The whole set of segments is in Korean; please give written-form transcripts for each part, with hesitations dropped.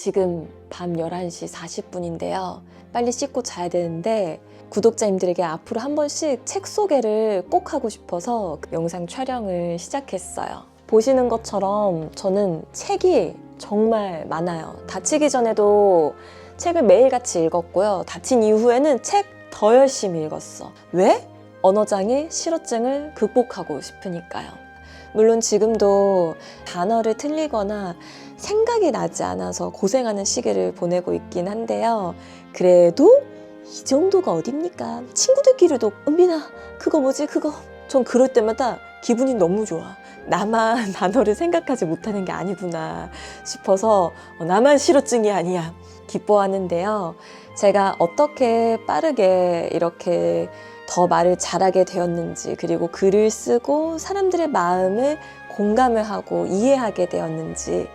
지금 밤 11시 40분인데요. 빨리 씻고 자야 되는데 구독자님들에게 앞으로 한 번씩 책 소개를 꼭 하고 싶어서 영상 촬영을 시작했어요. 보시는 것처럼 저는 책이 정말 많아요. 다치기 전에도 책을 매일같이 읽었고요. 다친 이후에는 책 더 열심히 읽었어. 왜? 언어장애 실어증을 극복하고 싶으니까요. 물론 지금도 단어를 틀리거나 생각이 나지 않아서 고생하는 시기를 보내고 있긴 한데요. 그래도 이 정도가 어딥니까? 친구들끼리도 은빈아 그거 뭐지 그거. 전 그럴 때마다 기분이 너무 좋아. 나만 단어를 생각하지 못하는 게 아니구나 싶어서 나만 실어증이 아니야 기뻐하는데요. 제가 어떻게 빠르게 이렇게 더 말을 잘하게 되었는지, 그리고 글을 쓰고 사람들의 마음을 공감을 하고 이해하게 되었는지,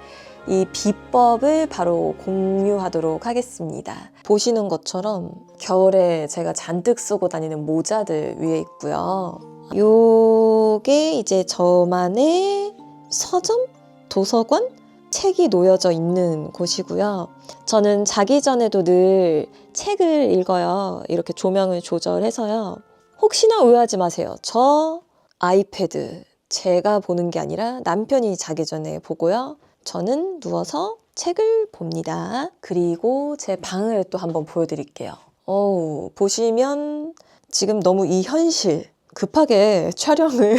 이 비법을 바로 공유하도록 하겠습니다. 보시는 것처럼 겨울에 제가 잔뜩 쓰고 다니는 모자들 위에 있고요. 요게 이제 저만의 서점? 도서관? 책이 놓여져 있는 곳이고요. 저는 자기 전에도 늘 책을 읽어요. 이렇게 조명을 조절해서요. 혹시나 오해하지 마세요. 저 아이패드 제가 보는 게 아니라 남편이 자기 전에 보고요. 저는 누워서 책을 봅니다. 그리고 제 방을 또 한번 보여드릴게요. 보시면 지금 너무 이 현실 급하게 촬영을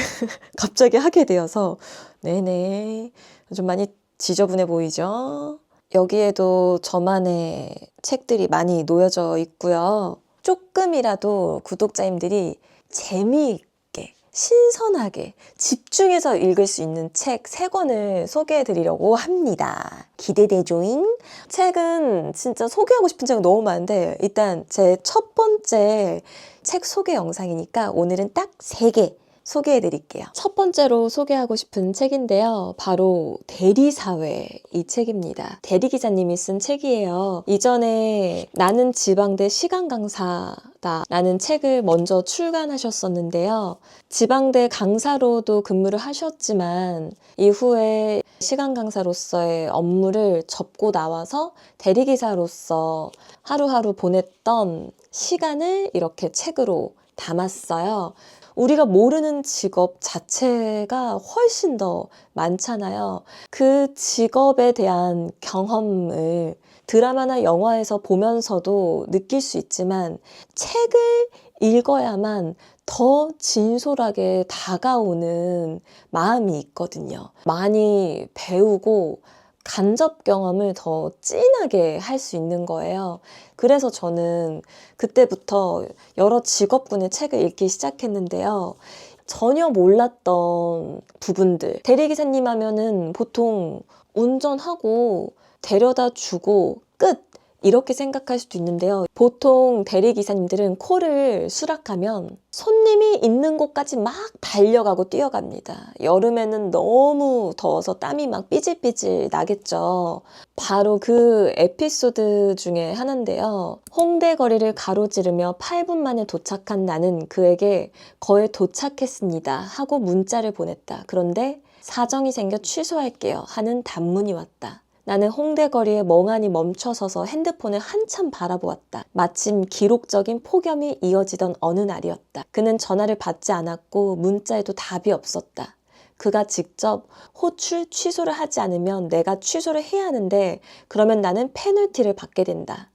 갑자기 하게 되어서 네네 좀 많이 지저분해 보이죠? 여기에도 저만의 책들이 많이 놓여져 있고요. 조금이라도 구독자님들이 재미있게 신선하게 집중해서 읽을 수 있는 책 3권을 소개해 드리려고 합니다. 기대되죠잉? 책은 진짜 소개하고 싶은 책은 너무 많은데 일단 제 첫 번째 책 소개 영상이니까 오늘은 딱 3개 소개해 드릴게요. 첫 번째로 소개하고 싶은 책인데요. 바로 대리사회 이 책입니다. 대리기사님이 쓴 책이에요. 이전에 나는 지방대 시간강사다 라는 책을 먼저 출간하셨었는데요. 지방대 강사로도 근무를 하셨지만 이후에 시간강사로서의 업무를 접고 나와서 대리기사로서 하루하루 보냈던 시간을 이렇게 책으로 담았어요. 우리가 모르는 직업 자체가 훨씬 더 많잖아요. 그 직업에 대한 경험을 드라마나 영화에서 보면서도 느낄 수 있지만 책을 읽어야만 더 진솔하게 다가오는 마음이 있거든요. 많이 배우고 간접 경험을 더 진하게 할 수 있는 거예요. 그래서 저는 그때부터 여러 직업군의 책을 읽기 시작했는데요. 전혀 몰랐던 부분들. 대리기사님 하면은 보통 운전하고 데려다 주고 끝! 이렇게 생각할 수도 있는데요. 보통 대리기사님들은 콜을 수락하면 손님이 있는 곳까지 막 달려가고 뛰어갑니다. 여름에는 너무 더워서 땀이 막 삐질삐질 나겠죠. 바로 그 에피소드 중에 하나인데요. 홍대 거리를 가로지르며 8분 만에 도착한 나는 그에게 거의 도착했습니다 하고 문자를 보냈다. 그런데 사정이 생겨 취소할게요 하는 단문이 왔다. 나는 홍대 거리에 멍하니 멈춰서서 핸드폰을 한참 바라보았다. 마침 기록적인 폭염이 이어지던 어느 날이었다. 그는 전화를 받지 않았고 문자에도 답이 없었다. 그가 직접 호출 취소를 하지 않으면 내가 취소를 해야 하는데 그러면 나는 페널티를 받게 된다.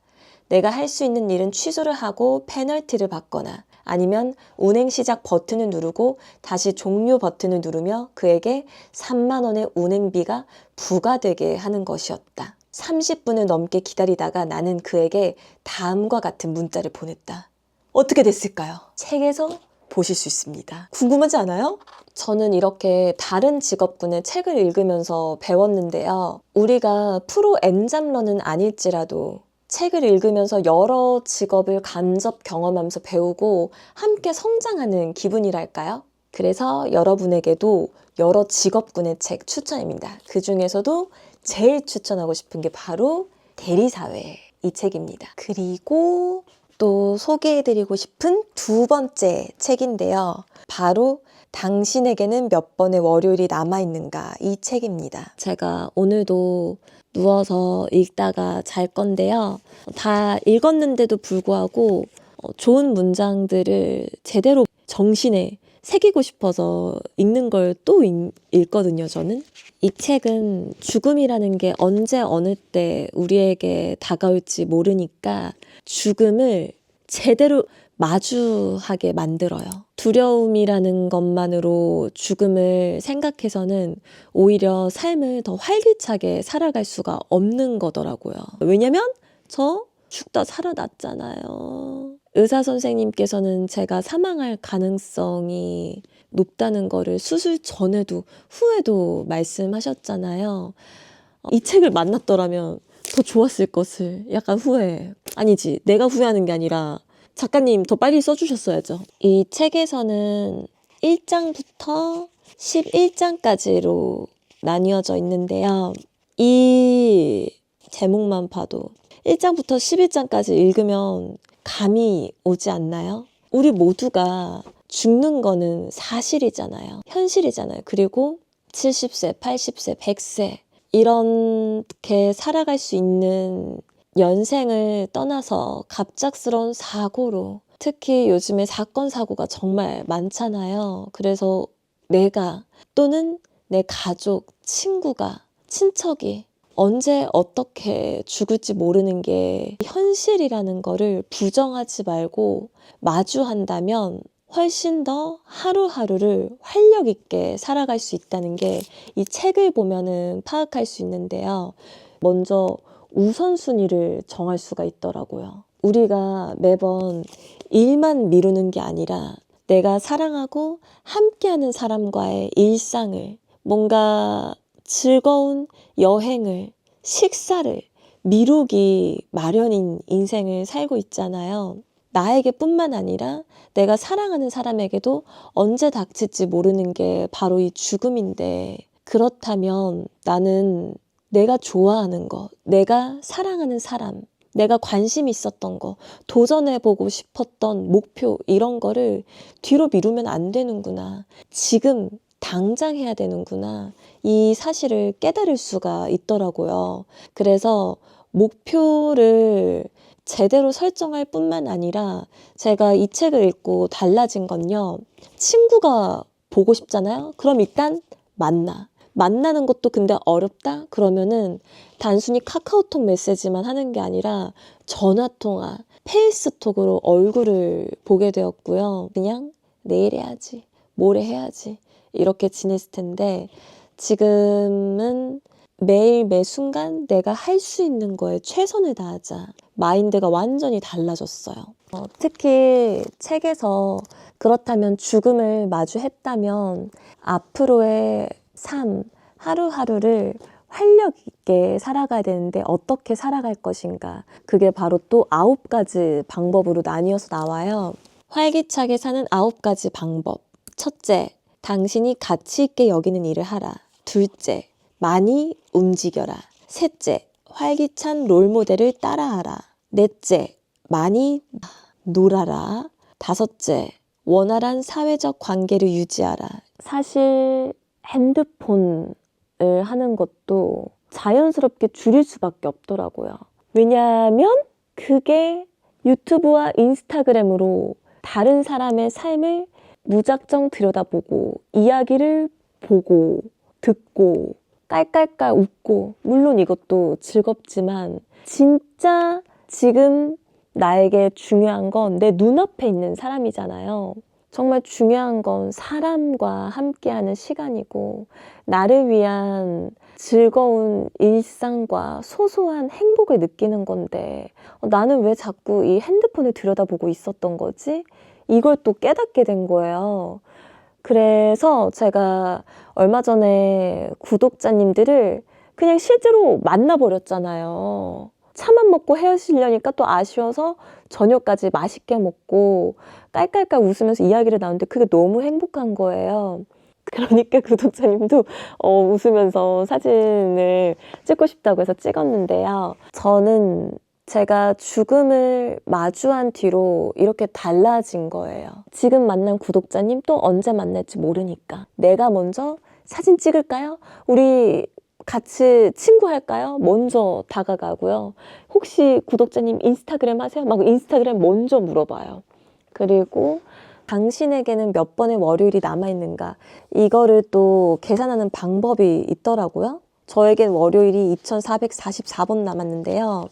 내가 할 수 있는 일은 취소를 하고 페널티를 받거나 아니면 운행 시작 버튼을 누르고 다시 종료 버튼을 누르며 그에게 3만 원의 운행비가 부과되게 하는 것이었다. 30분을 넘게 기다리다가 나는 그에게 다음과 같은 문자를 보냈다. 어떻게 됐을까요? 책에서 보실 수 있습니다. 궁금하지 않아요? 저는 이렇게 다른 직업군의 책을 읽으면서 배웠는데요. 우리가 프로 엔잡러는 아닐지라도 책을 읽으면서 여러 직업을 간접 경험하면서 배우고 함께 성장하는 기분이랄까요? 그래서 여러분에게도 여러 직업군의 책 추천입니다. 그 중에서도 제일 추천하고 싶은 게 바로 대리사회 이 책입니다. 그리고 또 소개해드리고 싶은 두 번째 책인데요. 바로 당신에게는 몇 번의 월요일이 남아있는가, 이 책입니다. 제가 오늘도 누워서 읽다가 잘 건데요. 다 읽었는데도 불구하고 좋은 문장들을 제대로 정신에 새기고 싶어서 읽는 걸 또 읽거든요, 저는. 이 책은 죽음이라는 게 언제 어느 때 우리에게 다가올지 모르니까 죽음을 제대로 마주하게 만들어요. 두려움이라는 것만으로 죽음을 생각해서는 오히려 삶을 더 활기차게 살아갈 수가 없는 거더라고요. 왜냐면 저 죽다 살아났잖아요. 의사 선생님께서는 제가 사망할 가능성이 높다는 거를 수술 전에도 후에도 말씀하셨잖아요. 이 책을 만났더라면 더 좋았을 것을 약간 후회해. 아니지, 내가 후회하는 게 아니라 작가님 더 빨리 써주셨어야죠. 이 책에서는 1장부터 11장까지로 나뉘어져 있는데요. 이 제목만 봐도 1장부터 11장까지 읽으면 감이 오지 않나요? 우리 모두가 죽는 거는 사실이잖아요. 현실이잖아요. 그리고 70세, 80세, 100세 이렇게 살아갈 수 있는 연생을 떠나서 갑작스러운 사고로, 특히 요즘에 사건 사고가 정말 많잖아요. 그래서 내가 또는 내 가족, 친구가, 친척이 언제 어떻게 죽을지 모르는 게 현실이라는 거를 부정하지 말고 마주한다면 훨씬 더 하루하루를 활력 있게 살아갈 수 있다는 게 이 책을 보면은 파악할 수 있는데요. 먼저 우선순위를 정할 수가 있더라고요. 우리가 매번 일만 미루는 게 아니라 내가 사랑하고 함께하는 사람과의 일상을, 뭔가 즐거운 여행을, 식사를 미루기 마련인 인생을 살고 있잖아요. 나에게 뿐만 아니라 내가 사랑하는 사람에게도 언제 닥칠지 모르는 게 바로 이 죽음인데, 그렇다면 나는 내가 좋아하는 거, 내가 사랑하는 사람, 내가 관심 있었던 거, 도전해보고 싶었던 목표, 이런 거를 뒤로 미루면 안 되는구나. 지금 당장 해야 되는구나. 이 사실을 깨달을 수가 있더라고요. 그래서 목표를 제대로 설정할 뿐만 아니라 제가 이 책을 읽고 달라진 건요. 친구가 보고 싶잖아요. 그럼 일단 만나는 것도 근데 어렵다? 그러면은 단순히 카카오톡 메시지만 하는 게 아니라 전화통화, 페이스톡으로 얼굴을 보게 되었고요. 그냥 내일 해야지, 모레 해야지 이렇게 지냈을 텐데, 지금은 매일 매 순간 내가 할 수 있는 거에 최선을 다하자. 마인드가 완전히 달라졌어요. 특히 책에서 그렇다면 죽음을 마주했다면 앞으로의 삶, 하루하루를 활력 있게 살아가야 되는데 어떻게 살아갈 것인가. 그게 바로 또 9가지 방법으로 나뉘어서 나와요. 활기차게 사는 9가지 방법. 첫째, 당신이 가치 있게 여기는 일을 하라. 둘째, 많이 움직여라. 셋째, 활기찬 롤모델을 따라하라. 넷째, 많이 놀아라. 다섯째, 원활한 사회적 관계를 유지하라. 사실 핸드폰을 하는 것도 자연스럽게 줄일 수밖에 없더라고요. 왜냐하면 그게 유튜브와 인스타그램으로 다른 사람의 삶을 무작정 들여다보고 이야기를 보고 듣고 깔깔깔 웃고, 물론 이것도 즐겁지만 진짜 지금 나에게 중요한 건 내 눈앞에 있는 사람이잖아요. 정말 중요한 건 사람과 함께하는 시간이고 나를 위한 즐거운 일상과 소소한 행복을 느끼는 건데 나는 왜 자꾸 이 핸드폰을 들여다보고 있었던 거지? 이걸 또 깨닫게 된 거예요. 그래서 제가 얼마 전에 구독자님들을 그냥 실제로 만나버렸잖아요. 차만 먹고 헤어지려니까 또 아쉬워서 저녁까지 맛있게 먹고 깔깔깔 웃으면서 이야기를 나누는데 그게 너무 행복한 거예요. 그러니까 구독자님도 웃으면서 사진을 찍고 싶다고 해서 찍었는데요. 저는 제가 죽음을 마주한 뒤로 이렇게 달라진 거예요. 지금 만난 구독자님 또 언제 만날지 모르니까. 내가 먼저 사진 찍을까요? 우리 같이 친구할까요? 먼저 다가가고요. 혹시 구독자님 인스타그램 하세요? 막 인스타그램 먼저 물어봐요. 그리고 당신에게는 몇 번의 월요일이 남아있는가? 이거를 또 계산하는 방법이 있더라고요. 저에겐 월요일이 2444번 남았는데요.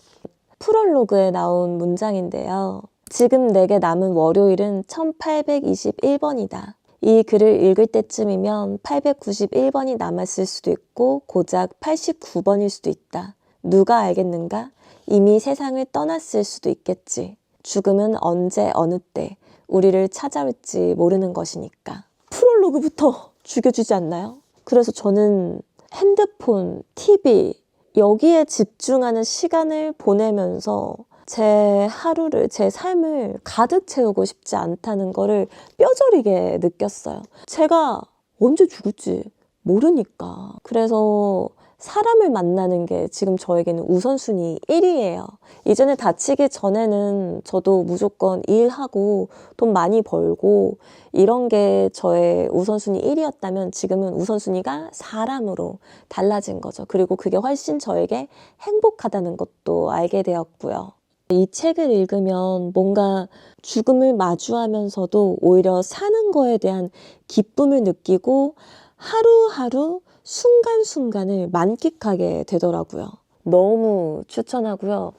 프롤로그에 나온 문장인데요. 지금 내게 남은 월요일은 1821번이다. 이 글을 읽을 때쯤이면 891번이 남았을 수도 있고 고작 89번일 수도 있다. 누가 알겠는가? 이미 세상을 떠났을 수도 있겠지. 죽음은 언제 어느 때 우리를 찾아올지 모르는 것이니까. 프롤로그부터 죽여주지 않나요? 그래서 저는 핸드폰, TV 여기에 집중하는 시간을 보내면서 제 하루를, 제 삶을 가득 채우고 싶지 않다는 거를 뼈저리게 느꼈어요. 제가 언제 죽을지 모르니까. 그래서 사람을 만나는 게 지금 저에게는 우선순위 1위예요. 이전에 다치기 전에는 저도 무조건 일하고 돈 많이 벌고 이런 게 저의 우선순위 1위였다면 지금은 우선순위가 사람으로 달라진 거죠. 그리고 그게 훨씬 저에게 행복하다는 것도 알게 되었고요. 이 책을 읽으면 뭔가 죽음을 마주하면서도 오히려 사는 거에 대한 기쁨을 느끼고 하루하루 순간순간을 만끽하게 되더라고요. 너무 추천하고요.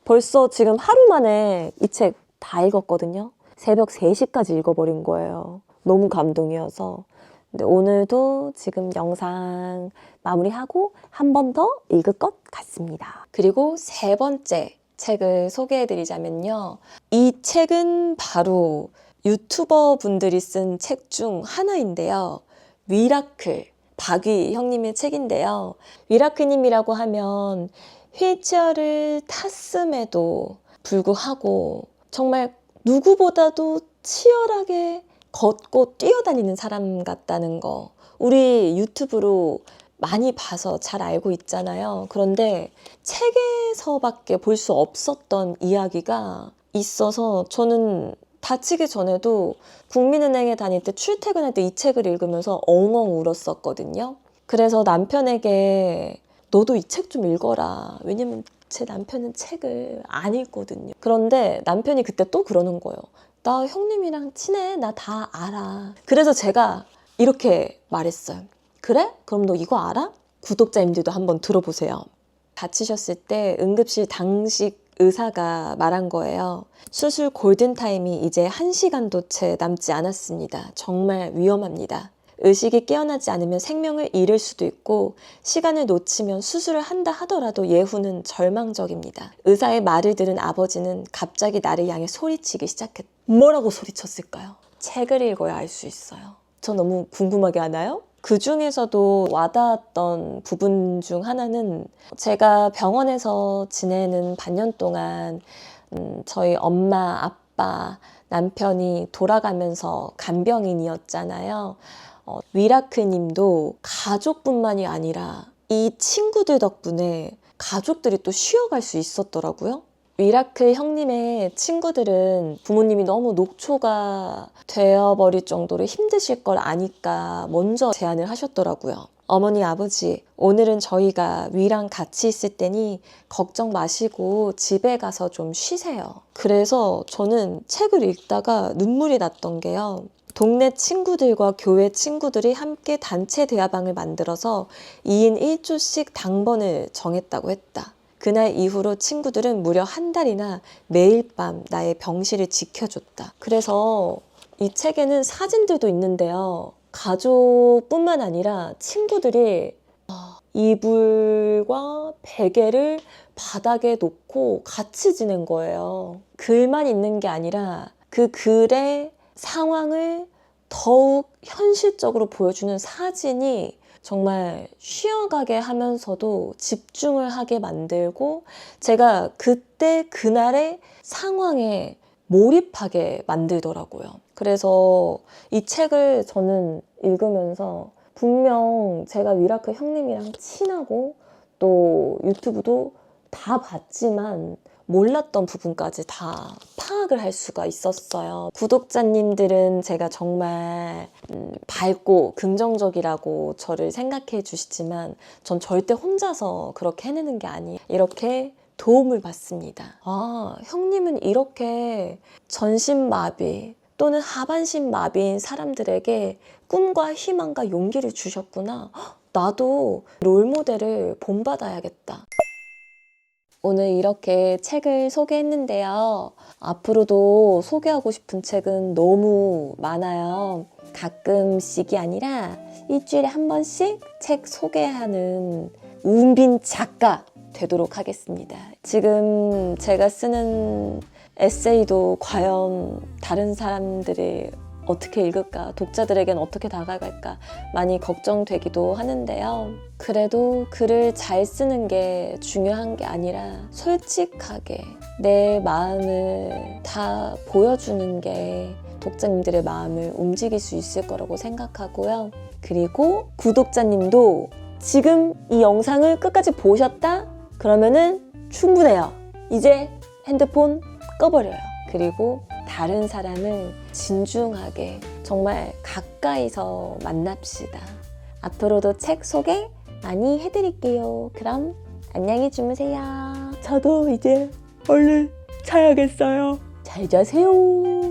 벌써 지금 하루 만에 이 책 다 읽었거든요. 새벽 3시까지 읽어버린 거예요. 너무 감동이어서. 근데 오늘도 지금 영상 마무리하고 한 번 더 읽을 것 같습니다. 그리고 세 번째 책을 소개해드리자면요. 이 책은 바로 유튜버 분들이 쓴 책 중 하나인데요. 위라클, 박위 형님의 책인데요. 위라클님이라고 하면 휠체어를 탔음에도 불구하고 정말 누구보다도 치열하게 걷고 뛰어다니는 사람 같다는 거 우리 유튜브로 많이 봐서 잘 알고 있잖아요. 그런데 책에서밖에 볼 수 없었던 이야기가 있어서 저는 다치기 전에도 국민은행에 다닐 때 출퇴근할 때 이 책을 읽으면서 엉엉 울었었거든요. 그래서 남편에게 너도 이 책 좀 읽어라. 왜냐면 제 남편은 책을 안 읽거든요. 그런데 남편이 그때 또 그러는 거예요. 나 형님이랑 친해. 나 다 알아. 그래서 제가 이렇게 말했어요. 그래? 그럼 너 이거 알아? 구독자님들도 한번 들어보세요. 다치셨을 때 응급실 당직 의사가 말한 거예요. 수술 골든타임이 이제 1시간도 채 남지 않았습니다. 정말 위험합니다. 의식이 깨어나지 않으면 생명을 잃을 수도 있고 시간을 놓치면 수술을 한다 하더라도 예후는 절망적입니다. 의사의 말을 들은 아버지는 갑자기 나를 향해 소리치기 시작했다. 뭐라고 소리쳤을까요? 책을 읽어야 알 수 있어요. 저 너무 궁금하게 하나요? 그 중에서도 와닿았던 부분 중 하나는 제가 병원에서 지내는 반년 동안 저희 엄마, 아빠, 남편이 돌아가면서 간병인이었잖아요. 위라클 님도 가족뿐만이 아니라 이 친구들 덕분에 가족들이 또 쉬어갈 수 있었더라고요. 위라클 형님의 친구들은 부모님이 너무 녹초가 되어버릴 정도로 힘드실 걸 아니까 먼저 제안을 하셨더라고요. 어머니, 아버지, 오늘은 저희가 위랑 같이 있을 테니 걱정 마시고 집에 가서 좀 쉬세요. 그래서 저는 책을 읽다가 눈물이 났던 게요. 동네 친구들과 교회 친구들이 함께 단체 대화방을 만들어서 2인 1조씩 당번을 정했다고 했다. 그날 이후로 친구들은 무려 한 달이나 매일 밤 나의 병실을 지켜줬다. 그래서 이 책에는 사진들도 있는데요. 가족뿐만 아니라 친구들이 이불과 베개를 바닥에 놓고 같이 지낸 거예요. 글만 있는 게 아니라 그 글의 상황을 더욱 현실적으로 보여주는 사진이 정말 쉬어가게 하면서도 집중을 하게 만들고 제가 그때 그날의 상황에 몰입하게 만들더라고요. 그래서 이 책을 저는 읽으면서 분명 제가 위라클 형님이랑 친하고 또 유튜브도 다 봤지만 몰랐던 부분까지 다 파악을 할 수가 있었어요. 구독자님들은 제가 정말 밝고 긍정적이라고 저를 생각해 주시지만 전 절대 혼자서 그렇게 해내는 게 아니에요. 이렇게 도움을 받습니다. 아, 형님은 이렇게 전신마비 또는 하반신마비인 사람들에게 꿈과 희망과 용기를 주셨구나. 헉, 나도 롤모델을 본받아야겠다. 오늘 이렇게 책을 소개했는데요. 앞으로도 소개하고 싶은 책은 너무 많아요. 가끔씩이 아니라 일주일에 한 번씩 책 소개하는 운빈 작가 되도록 하겠습니다. 지금 제가 쓰는 에세이도 과연 다른 사람들이 어떻게 읽을까, 독자들에겐 어떻게 다가갈까 많이 걱정되기도 하는데요. 그래도 글을 잘 쓰는 게 중요한 게 아니라 솔직하게 내 마음을 다 보여주는 게 독자님들의 마음을 움직일 수 있을 거라고 생각하고요. 그리고 구독자님도 지금 이 영상을 끝까지 보셨다? 그러면은 충분해요. 이제 핸드폰 꺼버려요. 그리고 다른 사람을 진중하게 정말 가까이서 만납시다. 앞으로도 책 소개 많이 해드릴게요. 그럼 안녕히 주무세요. 저도 이제 얼른 자야겠어요. 잘 자세요.